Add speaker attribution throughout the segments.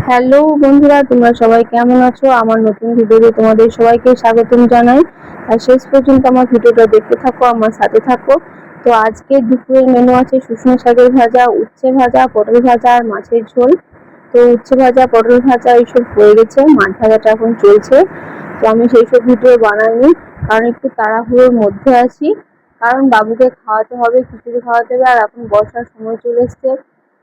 Speaker 1: Hello বন্ধুরা, তোমরা সবাই কেমন আছো? আমার নতুন ভিডিওতে তোমাদের সবাইকে স্বাগতম জানাই। আর শেষ পর্যন্ত আমার ভিডিওটা দেখতে থাকো, আমার সাথে থাকো। তো আজকে দুপুরের মেনু আছে শুকনো শাকের ভাজা, উচ্ছে ভাজা, পটল ভাজা আর মাছের ঝোল। তো উচ্ছে ভাজা, পটল ভাজা এইসব হয়ে গেছে, মাছ ভাজাটা এখন চলছে। তো আমি সেই সব ভিডিও বানাইনি, কারণ একটু তাড়াহুড়োর মধ্যে আছি। কারণ বাবুকে খাওয়াতে হবে, খিচুড়ি খাওয়াতে হবে, আর এখন বর্ষার সময় চলে এসছে।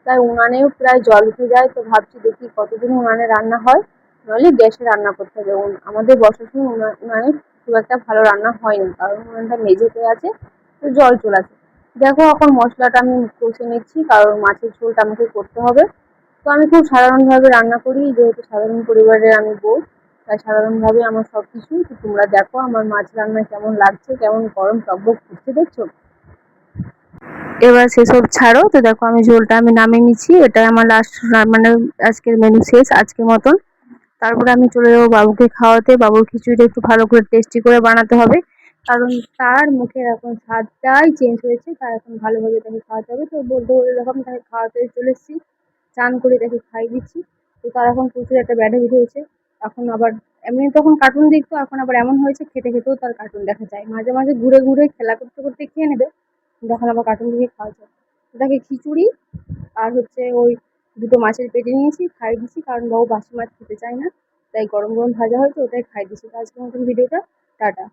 Speaker 1: তাই উনানেও প্রায় জল উঠে যায়। তো ভাবছি দেখি কতদিন উনানে রান্না হয়, নইলে গ্যাসে রান্না করতে হবে। আমাদের বর্ষার সময় উনানে খুব একটা ভালো রান্না হয় না, কারণ উনানটা মেঝেতে আছে, তো জল চলে আসে। দেখো এখন মশলাটা আমি কষে নিচ্ছি, কারণ মাছের ঝোলটা আমাকে করতে হবে। তো আমি খুব সাধারণভাবে রান্না করি, যেহেতু সাধারণ পরিবারের আমি বউ, তাই সাধারণভাবে আমার সব কিছু। তো তোমরা দেখো আমার মাছ রান্না কেমন লাগছে, কেমন গরম টকবক ফুটছে, দেখছো? এবার সেসব ছাড়ো, তো দেখো আমি ঝোলটা নামিয়ে নিচ্ছি। এটাই আমার লাস্ট, মানে আজকের মেনু শেষ আজকের মতন। তারপরে আমি চলে যাবো বাবুকে খাওয়াতে। বাবুর খিচুড়িটা একটু ভালো করে টেস্টি করে বানাতে হবে, কারণ তার মুখের এখন স্বাদটাই চেঞ্জ হয়েছে। তার এখন ভালোভাবে তাকে খাওয়াতে হবে। তো বলতে বলতে দেখো আমি তাকে খাওয়াতে চলে এসেছি, চান করে তাকে খাইয়ে দিচ্ছি। তো তার এখন প্রচুর একটা ব্যাড হ্যাবিট হয়েছে। এখন আবার এমনি তখন কার্টুন দেখতো, এখন আবার এমন হয়েছে খেতে খেতেও তার কার্টুন দেখা যায়। মাঝে মাঝে ঘুরে ঘুরে খেলা করতে করতে খেয়ে নেবে, যখন আবার কার্টুন দেখে খাওয়া যায়। তাকে খিচুড়ি আর হচ্ছে ওই দুটো মাছের পেটি নিয়েছি, খাইয়ে দিচ্ছি, কারণ বাবু বাসি মাছ খেতে চায় না। তাই গরম গরম ভাজা হয়েছে, ওটাই খাইয়ে দিচ্ছি। তো আজকের মতন ভিডিওটা টাটা।